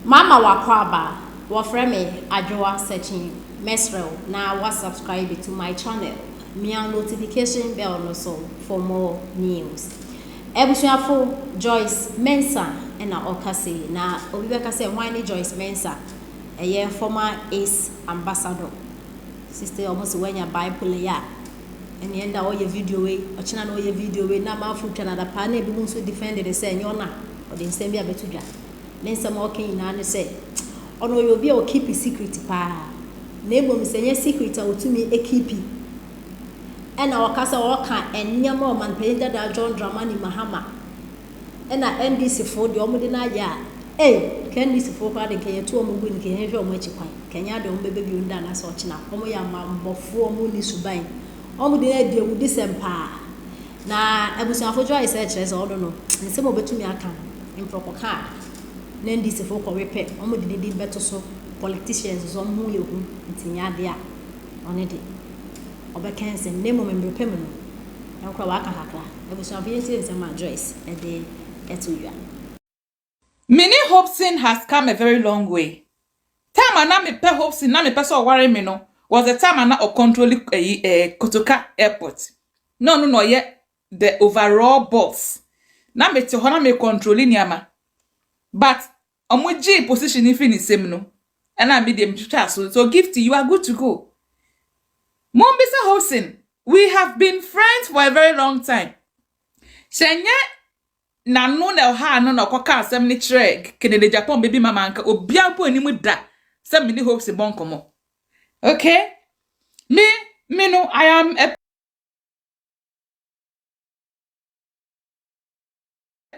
Mama wakwaba, wafreme ajoa searching mesrel na wa subscribe to my channel. Mia notification bell no so for more news. Ebusuafo Joyce Mensah na okase na obi beka say why Joyce Mensah a former ace ambassador. Sister almost when you bipolar ya. And the end all your video way, or channel all your video way, na ma fruit and other panel be so defended the say you're not or the same be a betuja. Then some walking in and say, oh no, you'll be able to keep a secret pa. Neighbor me say secret or to me a keep it. And our casa walker and near more man paid that John Dramani Mahama. And I NDC for the Omudina ya. Eh, can this for part and can you two win can have your much can you don't baby you done as such now? Omoya mam before moon is to buy. Omudina deal with this empire. Na Ebusuafo Joyce says all don't know. And some of it to me I can in proper card. NDC for repair. Omudi did better so politicians on who you intinya dia on it. Obekense name of repayment. And Krawaka Haka. Ebusuafo is a Joyce and they etuya. Mini Hobson has come a very long way. Time na me pe Hobson na me person worry me no was the time na o control Kotoka airport. No yet the overall boss. Na me te ho na me control niama. But omoji position if in same no. And I made them so gift you are good to go. Mr. Hobson, we have been friends for a very long time. Shenye na no na ha no na kwaka asem ni chere Kennedy Japan baby mama anka obia po animu da sem Mini Hobson bon komo. Okay? Me no I am a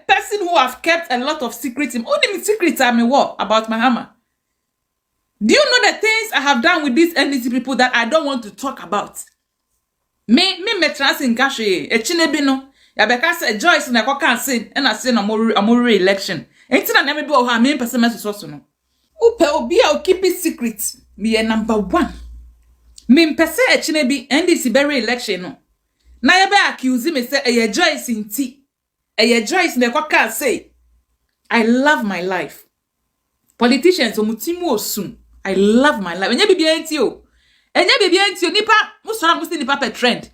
person who have kept a lot of secrets. Only secrets I mean what about my hammer. Do you know the things I have done with these NDC people that I don't want to talk about? Me trans in gashi e chinebi no. Ya beka say Joyce na kwa cancel and I say no more re-election. Enti na me bi o ha me person message so no. Upe obi a o keep it secret. Me e number 1. Me mpese e chinebi NDC be re-election no. Na ya be accuse me say e Joyce inti. E Joyce na kwa cancel. I love my life. Politicians omutimu osum. I love my life. Enye bibia enti o. Enye bibia enti o nipa musora musti nipa pe trend.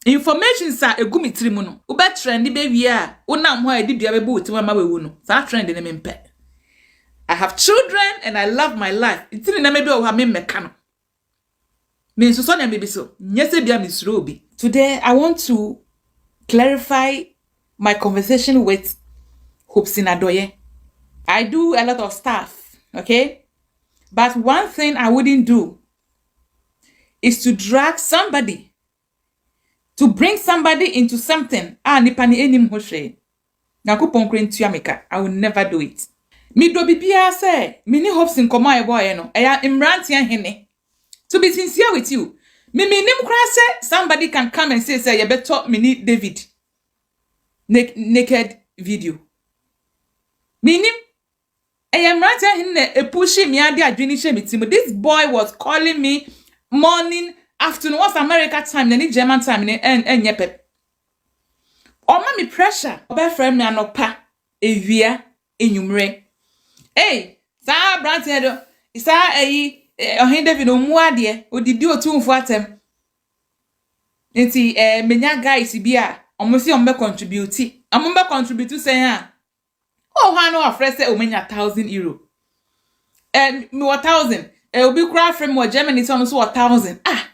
Information sa egumi trimu no. Ube trend be wi a wonam ho edi bia be bu timu ma wewu no. Sa trend ne me mpe. I have children and I love my life. Itini na me do ha me meka no. Me so na me bi so. Nyese bia misro obi. Today I want to clarify my conversation with Hobson Adoye. I do a lot of stuff, okay? But one thing I wouldn't do is to drag somebody, to bring somebody into something. I will never do it. Me do bibia say, Mini Hobson koma boy no. Eya imrantia hene. To be sincere with you, me nim kra say somebody can come and say you better Mini David naked video. Minim I am right here pushing me and the adwini. This boy was calling me morning, afternoon, what's America time, then German time, and yepe. Oh, mommy pressure. Obe friend me anopa evia enyumre. Hey, sa brand head. Isa ohin David omuade odidi otumfo atem. Enti menya guys bia omosi ombe contribute. Amombe contribute say ha. Oh, I know a friend say, oh, many €1,000. And me 1,000. Will be cry from more Germany, so 1,000. Ah,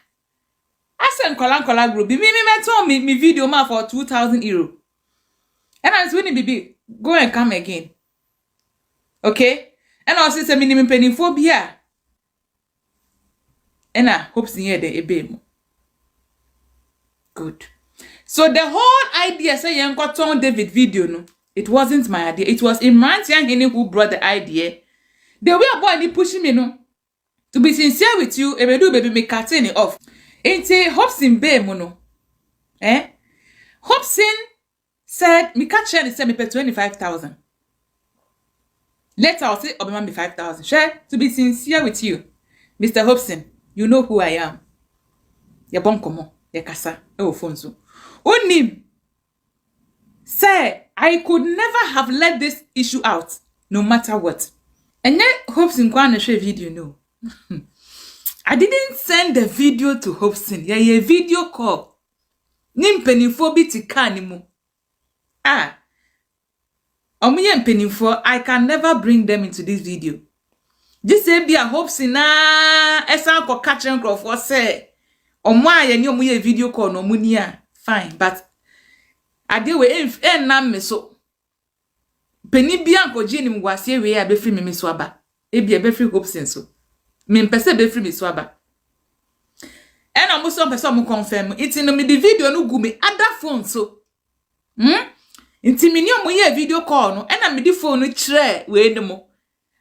I send Kolan group. Me told me video ma for €2,000. And I was winning baby. Go and come again. Okay? And I say minimum penny phobia. And I hope see here the ebe. Good. So the whole idea say you got on David video no. It wasn't my idea. It was Imran Tianhini who brought the idea. The way a boy ni pushing me no. To be sincere with you, ebedu baby me cutting it off. Ain't Hobson be mono. Hobson said me catch share say me pay 25,000. Later I'll say obema me 5,000. Share to be sincere with you, Mr. Hobson. You know who I am. Ya bon komo, ya kasa, fonso. Onim. Say I could never have let this issue out, no matter what. And yet, Hopesin kwana share video no. I didn't send the video to Hopesin. Yeah, a video call. Nim penifo bi tika ni mu. Ah. Omuye penifo, I can never bring them into this video. Just say be a Hopesin na esa ko catch and crop for say. Omo aye ni omuye video call no muni a. Fine, but I deal with nam me so. Penny bianco jini mwasie we a be free me swaba. Ebi e be free Hopesin so. Me mpese be free me swaba. And I'm also person confirm. It's in the video no gu me other phone so. Inti me ni omo video call no. And I'm the phone no chere we no mo.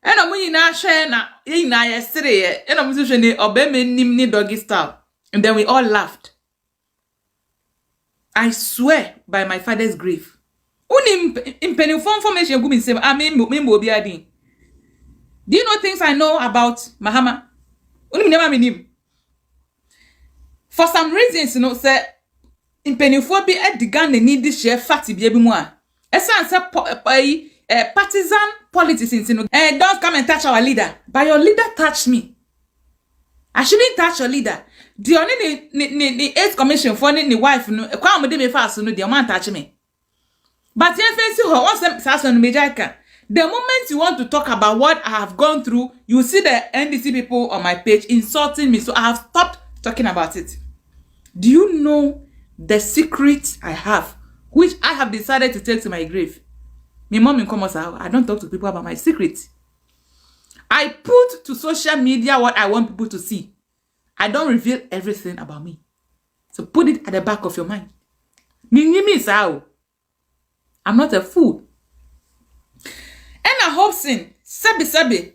And I'm nyina share na ye na yesterday. And I'm so ni obe me nim ni doggy style. And then we all laughed. I swear by my father's grave. Uni impeni for information gu me say me obi adin. Do you know things I know about Mahama? Uni never me nim. For some reasons, you know, say impeni for be edigan ne need this share fatty bi mu a. Esan say partisan politics, you know. Don't come and touch our leader. But your leader touched me. I shouldn't touch your leader. The only the 8th commission for the wife no kwa mo de me fast no the man touch me. But you fancy her once Sason Majaka. The moment you want to talk about what I have gone through, you see the NDC people on my page insulting me. So I have stopped talking about it. Do you know the secret I have, which I have decided to take to my grave? My mom in commerce, I don't talk to people about my secret. I put to social media what I want people to see. I don't reveal everything about me. So put it at the back of your mind. I'm not a fool. And I hope sin sabi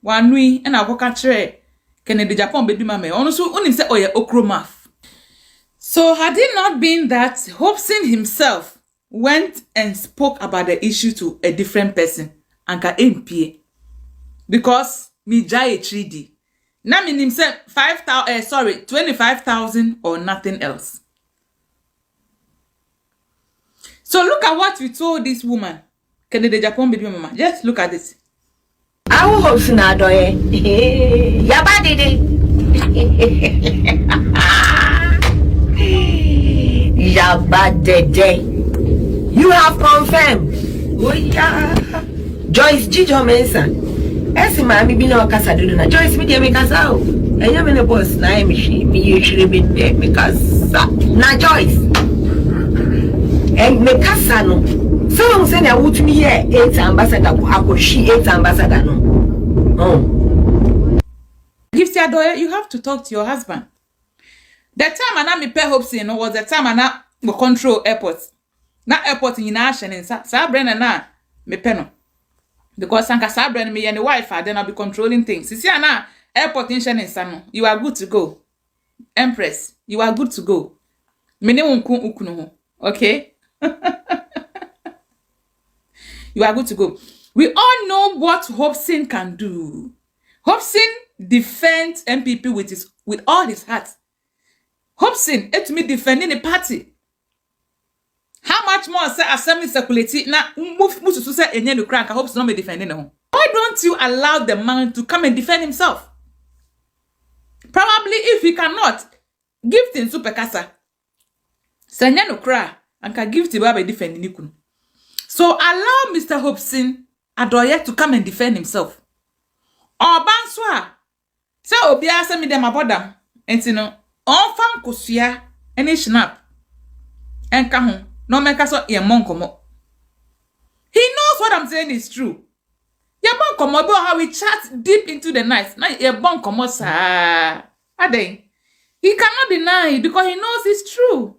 wanui and I walk at tray Kennedy Japan baby mama also unim say oye okromaf. So had it not been that Hopesin himself went and spoke about the issue to a different person, Anka MP, because me jai 3D. Now meaning say 25,000 or nothing else. So look at what we told this woman, Kennedy Japan baby mama. Just look at this. I will hope not doye. Yabadidi. Yabadede. You have confirmed. Oh yeah. Joyce Jijo Mensah. Esi mami bino kasa duduna. Joyce mi dia mi kasa o. Enya me ne boss na mi usually be there because na Joyce. And me kasa no. So say na would me here 8 ambassador akoshi 8 ambassador no. Gift your daughter, you have to talk to your husband. The time I me pay Hopesin was the time I we control airports. Na airport in nation and sa brand na me pay no. Because sanka sa brand me and the wife then I'll be controlling things. You see na airport in no. You are good to go. Empress, you are good to go. Me ne wonku ukuno. Okay? You are good to go. We all know what Hopesin can do. Hopesin defends MPP with all his heart. Hopesin, it me defending the party. How much more say assembly circulate na move to say enye no crank Hopesin not me defending him. Why don't you allow the man to come and defend himself? Probably if he cannot, gift in super casa. Senya no cra and can give to Baba defending you. So allow Mr. Hopesin Adoye to come and defend himself. Or banswa. So obia se me dem abodam. Enti no on fam kosua ene snap. Enka ho no meka so ye monkomo. He knows what I'm saying is true. Ye monkomo be how we chat deep into the night. Na ye bonkomo sa. Ade. He cannot deny it because he knows it's true.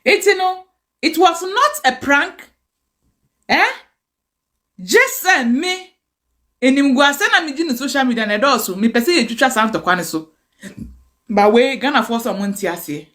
Enti no it was not a prank. Just me. Enim guase na me di social media na do so me pese ye twitwa sam to kwane so. Ba we Ghana for someone ti ase.